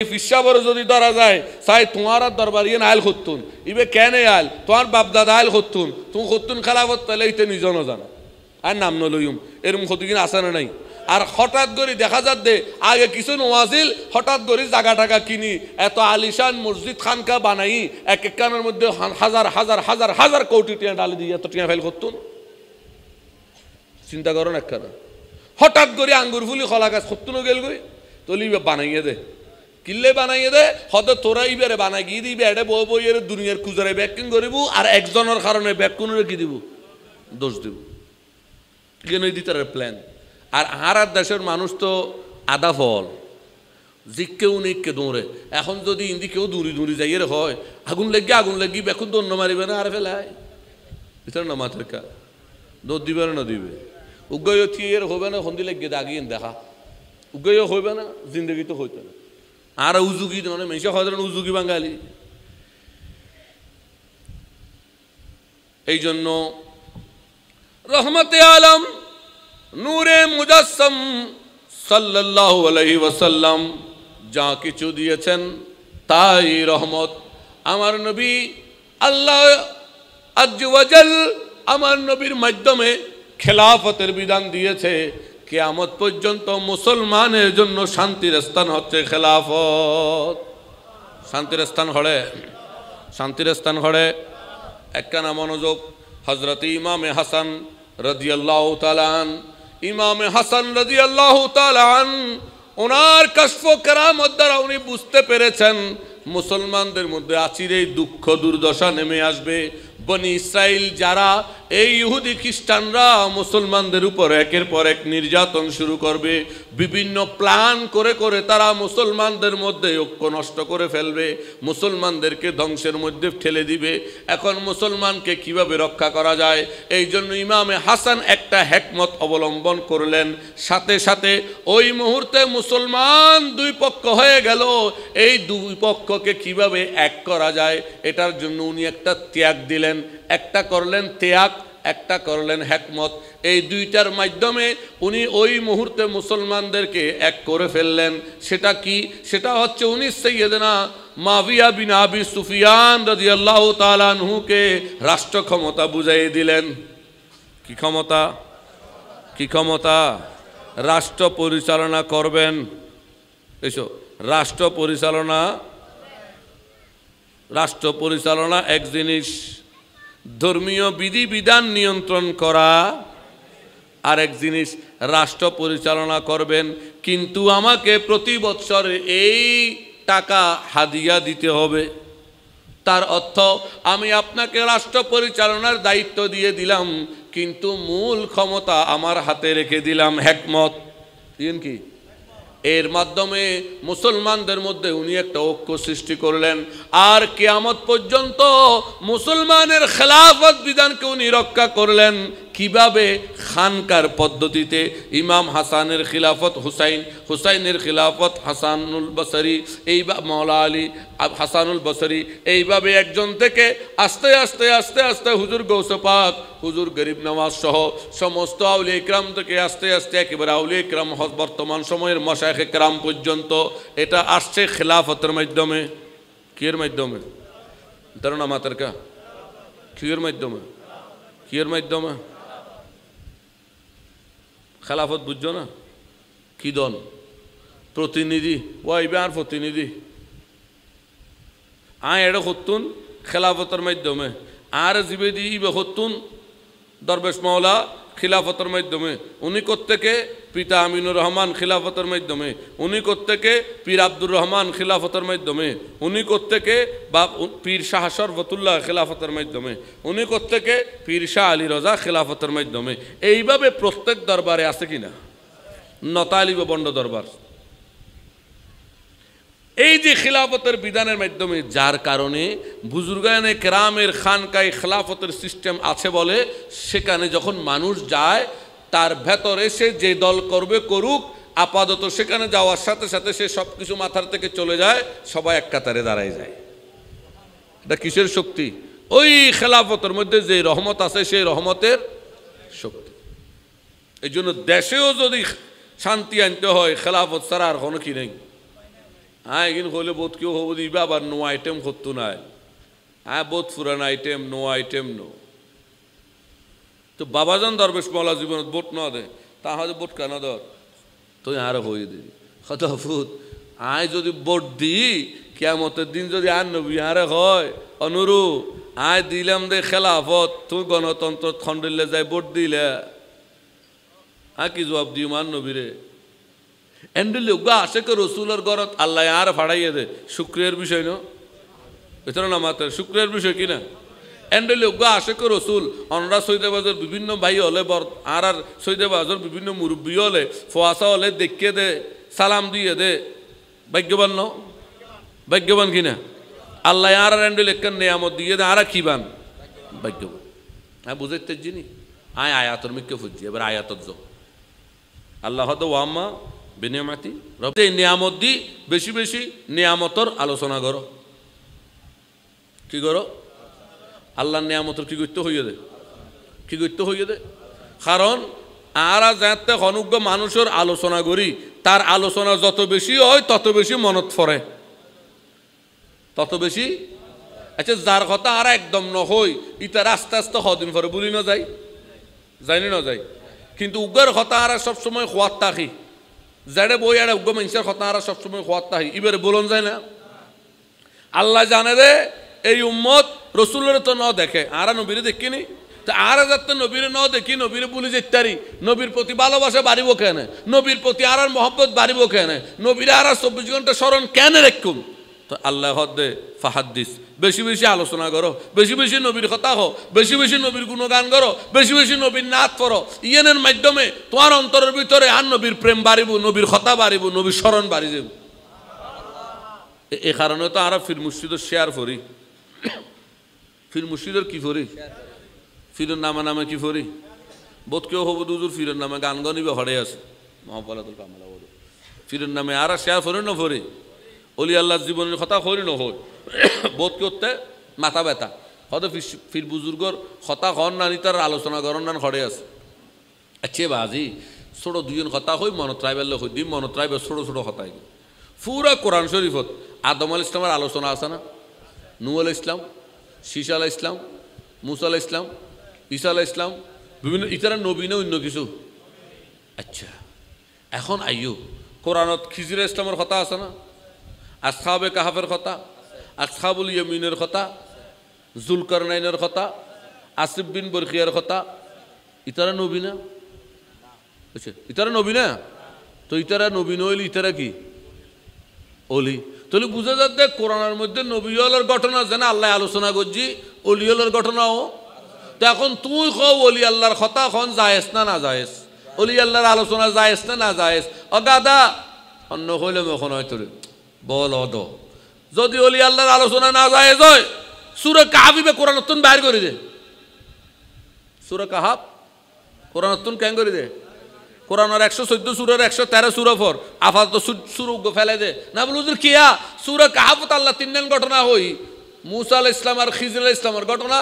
ফিসাবর যদি ধরা যায় চাই তোমার দরবার ইয়ে আইল হতুন ইবে কেন আইল তোমার বাপদাদা আইল হতুন তুমি হতুন খেলাফত তাহলে এইটা নিজনও জানা আর নাম নলইম এরকম হতুকিন আসে না নাই। আর হঠাৎ করে দেখা যাচ্ছে আগে কিছু নোয়াজিল হঠাৎ করে জায়গা টাকা কিনি এত আলিশান মসজিদ খানকা বানাই এক এক কানের মধ্যে হাজার হাজার হাজার হাজার কোটি টিয়া ডালি দিয়ে এত টিয়া ফেল করতুন। চিন্তা করো না একখানা হঠাৎ করে আঙ্গুর ফুলি খলা গাছ সত্তুনও গেল গই তলি বানাইয়ে দে কিল্লে বানাইয়ে দে হয়তো তোরা ইবারে বানাই গিয়ে দিবি এটা বই বইয়ের দুনিয়ার কুজারে ব্যাকিং করিব আর একজনের কারণে ব্যাকুনের কি দিব দোষ দিব কেন দিতার প্ল্যান। আর আর দেশের মানুষ তো আদা ফল জিকেও নিকে দৌড়ে এখন যদি ইন্দি কেউ দূরি দূরি যাইয়ের হয় আগুন লাগি বেকুন দণ্ড মারিবে না আর ফেলায় ভিতরে না মাথার কা দৌড় দিবে না দিবে উগ্গয় থিয়ের হবে না সন্ধি লাগিয়ে দাগিয়ে দেখা উগ্গয় হইবে না জিন্দগি তো হইতো না। আর উজুগি মানে মেশা হয় উজুগি বাঙালি। এই জন্য রহমতে আলম নূরে মুজাসসম সাল্লাল্লাহু আলাইহি ওয়াসাল্লাম যা কিছু দিয়েছেন তাই রহমত। আমার নবী আল্লাহ আজ্জা ওয়া জাল আমার নবীর মাধ্যমে খেলাফতের বিধান দিয়েছে। কিয়ামত পর্যন্ত মুসলমানের জন্য শান্তির স্থান হচ্ছে খেলাফত। শান্তির স্থান হড়ে একখানা মনোযোগ। হযরত ইমামে হাসান রাদিয়াল্লাহু তাআলা আন ইমামে হাসান রাদিয়াল্লাহু তাআলা আন ওনার কাশফ কেরামত দ্বারা উনি বুঝতে পেরেছেন মুসলমানদের মধ্যে আচিরেই দুঃখ দুর্দশা নেমে আসবে। বনি ইসরাইল যারা এই ইহুদি খ্রিস্টানরা মুসলমানদের উপর একের পর এক নির্যাতন শুরু করবে, বিভিন্ন প্ল্যান করে করে তারা মুসলমানদের মধ্যে ঐক্য নষ্ট করে ফেলবে, মুসলমানদেরকে ধ্বংসের মধ্যে ঠেলে দিবে। এখন মুসলমানকে কিভাবে রক্ষা করা যায়, এই জন্য ইমামে হাসান একটা হিকমত অবলম্বন করলেন। সাথে সাথে ওই মুহূর্তে মুসলমান দুই পক্ষ হয়ে গেল, এই দুই পক্ষকে কিভাবে এক করা যায় এটার জন্য উনি একটা ত্যাগ দিলেন। একটা করলেন ত্যাগ, একটা করলেন হিকমত। এই দুইটার মাধ্যমে উনি ওই মুহূর্তে মুসলমানদেরকে এক করে ফেললেন। সেটা কি? সেটা হচ্ছে উনি সাইয়েদনা মুআবিয়া বিন আবি সুফিয়ান রাদিয়াল্লাহু তাআলা আনহুকে রাষ্ট্র ক্ষমতা বুঝাইয়ে দিলেন। কি ক্ষমতা? কি ক্ষমতা? রাষ্ট্র পরিচালনা করবেন। এসো, রাষ্ট্র পরিচালনা এক জিনিস, ধর্মীয় বিধিবিধান নিয়ন্ত্রণ করা আর এক জিনিস। রাষ্ট্র পরিচালনা করবেন কিন্তু আমাকে প্রতি বছর এই টাকা হাদিয়া দিতে হবে। তার অর্থ আমি আপনাকে রাষ্ট্র পরিচালনার দায়িত্ব দিয়ে দিলাম কিন্তু মূল ক্ষমতা আমার হাতে রেখে দিলাম। হিকমত কি? এর মাধ্যমে মুসলমানদের মধ্যে উনি একটা ঐক্য সৃষ্টি করলেন। আর কিয়ামত পর্যন্ত মুসলমানের খেলাফত বিধানকে উনি রক্ষা করলেন। কিভাবে? খানকার পদ্ধতিতে। ইমাম হাসানের খিলাফত হুসাইন, হুসাইনের খিলাফত হাসানুল বসরি, এই মওলা আলী হাসানুল বসরি, এইভাবে একজন থেকে আস্তে আস্তে আস্তে আস্তে হুজুর গৌসে পাক, হুজুর গরিব নওয়াজ সহ সমস্ত আউলিয়া ইকরাম থেকে আস্তে আস্তে একেবারে আউলিয়া ইকরাম বর্তমান সময়ের মাশায়েখ ইকরাম পর্যন্ত এটা আসছে খিলাফতের মাধ্যমে। কিয়ের মাধ্যমে? ধারণা মাতার কা? কিয়ের মাধ্যমে? কিয়ের মাধ্যমে? খেলাফত বুঝছো না? কি দল? প্রতিনিধি। ওয়াইবে আর প্রতিনিধি এটা হতুন খেলাফতের মাধ্যমে। আর জিবেদি ইবে হতুন দরবেশ মাওলা খিলাফতের মাধ্যমে। উনি কোত্থেকে? পিতা আমিনুর রহমান খিলাফতের মাধ্যমে। উনি কোত্থেকে? পীর আব্দুর রহমান খিলাফতের মাধ্যমে। উনি কোত্থেকে? বা পীর শাহ শরফতুল্লাহ খিলাফতের মাধ্যমে। উনি কোত্থেকে? পীর শাহ আলী রজা খিলাফতের মাধ্যমে। এইভাবে প্রত্যেক দরবারে আছে কিনা? নতালিব বন্ড দরবার। এই যে খিলাফতের বিধানের মাধ্যমে, যার কারণে বুজুর্গানে কেরামের খানকায় খিলাফতের সিস্টেম আছে বলে সেখানে যখন মানুষ যায় তার ভেতরে সে যে দল করবে করুক, আপাতত সেখানে যাওয়ার সাথে সাথে সে সব কিছু মাথার থেকে চলে যায়, সবাই এক কাতারে দাঁড়ায় যায়। এটা কিসের শক্তি? ওই খেলাফতের মধ্যে যে রহমত আছে সেই রহমতের শক্তি। এই জন্য দেশেও যদি শান্তি আনতে হয় খেলাফত ছাড়া আর কোনো কি নেই। হ্যাঁ এখানে হলে বোধ কেউ হবো দিবে আবার নো আইটেম করতো নাই হ্যাঁ বোধ পুরান আইটেম নো তো বাবাজান দরবেশ মৌলা জীবন বোট ন দে তাহলে বোট কেন ধর তুই আরো হয়ে দিবি হতফুত আয় যদি বোট দিই কিয়ামতের দিন যদি আর নবী আরে হয় অনুরু আয় দিলাম দে খেলাফত তুই গণতন্ত্র খন্ডিলে যাই ভোট দিলে কি জবাব দিও মান নবীরে এন্ডেলে উগা আশেকে রসুলের গরত আল্লাহ আর ফাড়াইয়ে দে শুক্রিয়ার বিষয় ন এছাড়া না মাত্র শুক্রিয়ার বিষয় কিনা এন্ডেলে উগা আশেকে রসুল অনরা সৈদাবাজের বিভিন্ন ভাই হলে আর সৈদাবাজের বিভিন্ন মুরব্বী হলে ফোয়াশা হলে দেখিয়ে দে সালাম দিয়ে দে ভাগ্যবান ন ভাগ্যবান কিনা আল্লাহ আর এন্ডেল এক নিয়ামত দিয়ে দে আর কি বান ভাগ্যবান হ্যাঁ বুঝাইতে জিনি আয় আয়াতর মিকে ফুজি এবার আয়াতর যাও আল্লাহ তো ওয়াম্মা বিনিয়ামাতি রব্বে নিয়ামত দি বেশি বেশি নিয়ামতর আলোচনা করো কি করো আল্লাহর নিয়ামতর কি করতে হইয়ে দে কি করতে হইয়ে দে কারণ আরা যাতে অনুজ্ঞ মানুষের আলোচনা করি তার আলোচনা যত বেশি হয় তত বেশি মনত পড়ে তত বেশি আচ্ছা যার কথা আর একদম নহই ইতার আস্তে আস্তে হদিন পরে বলি না যাই যাইনি না যাই কিন্তু উগ্র কথা আর সবসময় খোয়াত থাকি যারে বই আর উগ্র মানুষের কথা আর সবসময় খোয়াত থাকি এবারে বলুন যায় না আল্লাহ জানে রে এই উম্মত রসুলের তো ন দেখে আর নবীরে দেখিনি তো আর যাতে নবীরে ন দেখি নবীরে বলি যে ইত্যাদি নবীর প্রতি ভালোবাসা বাড়িব কেন নবীর প্রতি আর মহব্বত বাড়িব কেন নবীরে আর 24 ঘন্টা স্মরণ কেন রেখুন তো আল্লাহ হদ্দে ফাহাদ্দিস বেশি বেশি আলোচনা করো বেশি বেশি নবীর কথা হো বেশি বেশি নবীর গুণগান করো বেশি বেশি নবীর নাচ করো ইয়েনের মাধ্যমে তোমার অন্তরের ভিতরে আর নবীর প্রেম বাড়িব নবীর কথা বাড়িব নবীর স্মরণ বাড়ি যাব এই কারণে তো আর ফির মুর্শিদের শেয়ার করি ফির মুর্শিদের কি করি ফিরের নামে নামে কি করি বোধ কেউ হবো দুজুর ফিরের নামে গান গনিবে হরে আছে মহাপলাতুল কামলা বলো ফিরের নামে আর শেয়ার করি না করি অলি আল্লাহর জীবনের কথা করি না হয় বোধ করতে মাথা ব্যথা হয়তো ফির বুজুর্গর কথা হন না নি তার আলোচনা করেন না হরে আছে আচ্ছা বাজি ছোট দুজন কথা হই মনত রাইবেল হই দিম মনত রাইবে ছোট ছোট কথাই পুরা কোরআন শরীফত আদম আল ইসলামের আলোচনা আছে না নূহ আল ইসলাম শীষ আল ইসলাম মুসা আল ইসলাম ঈসা আল ইসলাম বিভিন্ন ইতারা নবী না অন্য কিছু আচ্ছা এখন আইয়ো কোরআনত খিজির ইসলামের কথা আছে না আসহাবে কাহাফের কথা আসহাবুল ইয়ামিনের কথা জুলকারনাইনের কথা আসিফ বিন বরখিয়ার কথা ইতারা নবী না আচ্ছা ইতারা নবী না তো ইতারা নবী নইলে ইতারা কি অলি তাহলে বুঝা যাচ্ছে কোরআনের মধ্যে নবীওয়ালার ঘটনা জানা আল্লাহ আলোচনা করছি অলিওয়ালার ঘটনাও তো এখন তুই কও অলি আল্লাহর কথা খন জায়েজ না না জায়েজ অলি আল্লাহর আলোচনা জায়েজ না না জায়েজ অগাদা অন্য হইলে এখন হয়তো বল অদ যদি অলি আল্লাহর আলোচনা না জায়েজ হয় সূরা কাহাফিবে কোরআনতুন বাইর করে দে সূরা কাহাফ কোরআনতুন কেন করে দে কোরআনের 114 সূরার 113 সূরা পর আপাতত সুরুগ ফেলে দে না বলুজুর কিয়া সূরা কাহাফত আল্লাহ তিনজন ঘটনা হই মুসা আলাইহিস সালাম আর খিজির আলাইহিস সালামের ঘটনা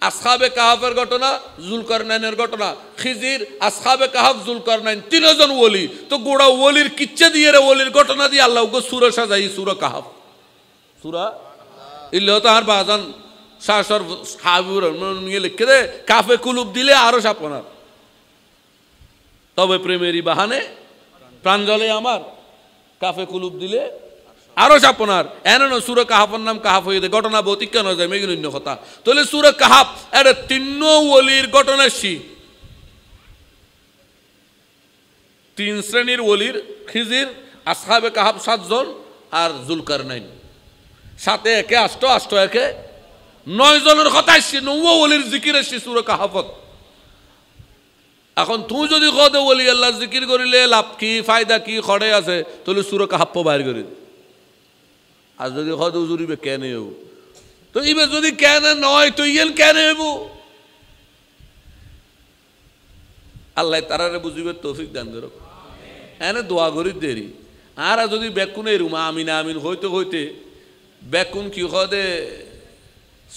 আসহাবে কাহাফের ঘটনা জুলকারনাইনের ঘটনা খিজির আসহাবে কাহাফ জুলকারনাইন তিনজন ওলি তো গোড়া ওলির কিচ্ছা দিয়ে রে ওলির ঘটনা দিয়ে আল্লাহ ওকে সূরা সাজাই সূরা কাহাফ সূরা ইল্লাহ তার বাজান শাসর হাবিবুর নিয়ে লিখে দে কাফে কুলুব দিলে আরো সাপনার তবে প্রেমেরই বাহানে প্রাণ জ্বলে আমার কাফে কুলুব দিলে আরো সাপনার এন সূরা কাহাফের নাম কাহাফ হয়ে দে ঘটনা ভৌতিক কেন যায় মেঘিন অন্য কথা তাহলে সূরা কাহাফ এটা তিন ওলির ঘটনা তিন শ্রেণীর ওলির খিজির আসহাবে কাহাফ 7 জন আর জুলকারনাইন সাথে একে 8 একে 9 জনের কথা আসছে 9 ওলির জিকির আসছে সূরা কাহাফত এখন তুই যদি কদে ওলি আল্লাহ জিকির করিলে লাভ কি ফায়দা কি খড়ে আছে তাহলে সূরা কাহাফ বাইর করে আর যদি কদে উজুরিবে কেন হইব তো ইবে যদি কেন নয় তো ইয়েন কেন হইব আল্লাহ তারারে বুঝিবে তৌফিক দান করুক এনে দোয়া করি দেরি আর যদি বেকুনে রুমা আমিন আমিন হইতে হইতে বেকুন কি কদে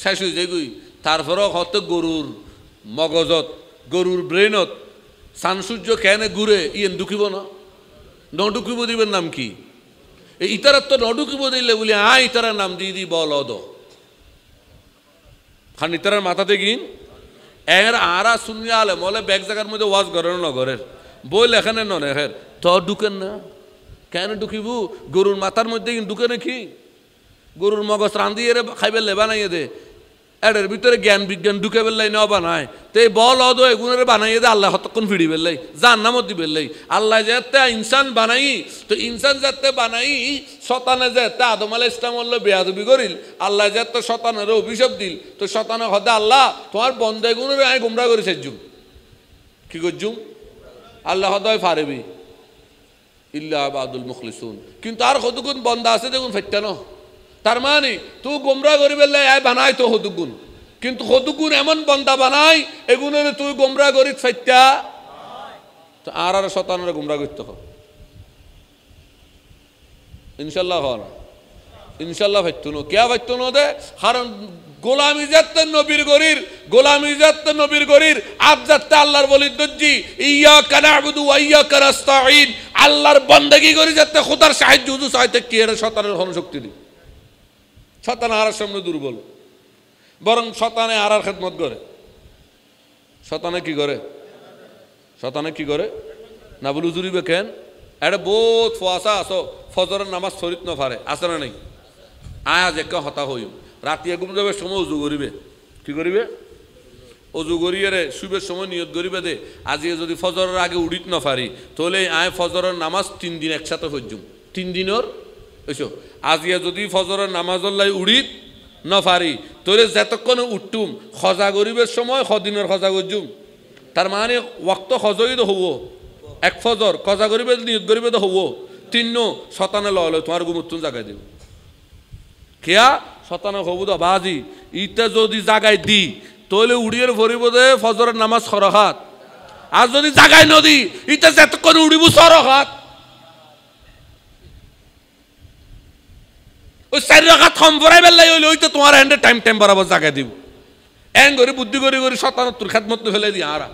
শেষ হয়ে যাই তারপরেও হয়তো গরুর মগজত গরুর ব্রেনত সানসূর্য কেন ঘুরে ইয়েন ঢুকিব না ঢুকিব দিবেন নাম কি ইতারা তো নডুকিব দিলে বলি ইতারা নাম দিয়ে দি বল অদ খান ইতারার মাথাতে গিন এর আরা শুনিয়া আলে মলে ব্যাগ জায়গার মধ্যে ওয়াজ করেন নগরের বই লেখানে ননেহের তো ঢুকেন না কেন ঢুকিব গরুর মাথার মধ্যে ঢুকে নাকি গরুর মগজ রান্ধিয়ে খাইবে বানাইয়ে দে এর ভিতরে জ্ঞান বিজ্ঞান ঢুকে বেললাই ন বানায় তো এই বল অদ এগুনের বানাইয়ে দে আল্লাহ হতক্ষণ ফিরি বেললাই যার নামত দি বেললাই আল্লাহ যাতে ইনসান বানাই তো ইনসান যাতে বানাই শতানে যাতে আদম আলাইহিস সালাম হল বেয়াদবি করিল আল্লাহ যাতে শতানের অভিশাপ দিল তো শতানে হদে আল্লাহ তোমার বন্দাগুনের আমি গুমরা করে সেজুম কি করজুম আল্লাহ হদয় ফারেবি ইল্লা আবাদুল মুখলিসুন কিন্তু আর কতগুণ বন্দা আছে দেখুন ফেট্টানো তার মানে তুই গোমরা করি বেললে বানাই তো হতুগুণ কিন্তু হতুগুণ এমন বন্দা বানাই এগুনের তুই গোমরা করি ফেট্টা তো আর শতানের গোমরা করতে হবে ইনশাল্লাহ হওয়া ইনশাল্লাহ ফাইতো না কে ফাইতো না দে কারণ গোলামি যাতে নবীর গরির গোলামি যাতে নবীর গরির আজ যাতে আল্লাহর বলির দজ্জি ইয়াকা না'বুদু ওয়া ইয়াকা নাস্তাঈন আল্লাহর বান্দাগি করি যাতে খোদার সাহায্য হুজু চাইতে কি এর শয়তানের হনশক্তি দি শয়তান আর সামনে দুর্বল বরং শয়তানে আর খেদমত করে শয়তানে কি করে না বলু জুরিবে কেন এটা বহুত ফুয়াশা আসো ফজরের নামাজ শরীত ন পারে আছে না নাই আজ একে হতা হইম রাতি ঘুম যাবে সময় উজু করিবে কি করিবে অজু করিয়ে শুবের সময় নিয়ত করিবে দে আজি যদি ফজরের আগে উড়িত না পারি তাহলে ফজরের নামাজ 3 দিন একসাথে হইজুম 3 দিনের এসো আজিয়া যদি ফজরের নামাজের লাই উড়িত না পারি তাহলে যতক্ষণে উঠতুম খজা গরিবের সময় সদিনের খজা করজুম তার মানে ওয়াক্ত খজই তো হবো এক ফজর খজা গরিবে নিয়ত গরিবে তো হবো 3 শতানে লয় তোমার গুমুত্তুন জাগাই দেব কেয়া শতানে হবো তো বাজি ইটা যদি জাগাই দি তাহলে উড়িয়ে ভরিব দে ফজরের নামাজ সরহাত আর যদি জাগাই নদী ইটা যতক্ষণ উড়িব সরহাত ওই 4 রাকাত কম পড়াই বেলাই হইলে ওই তো তোমার হ্যান্ডে টাইম বরাবর জাগাই দিব এন করে বুদ্ধি করে 77 খেদমত ফেলে দি আরা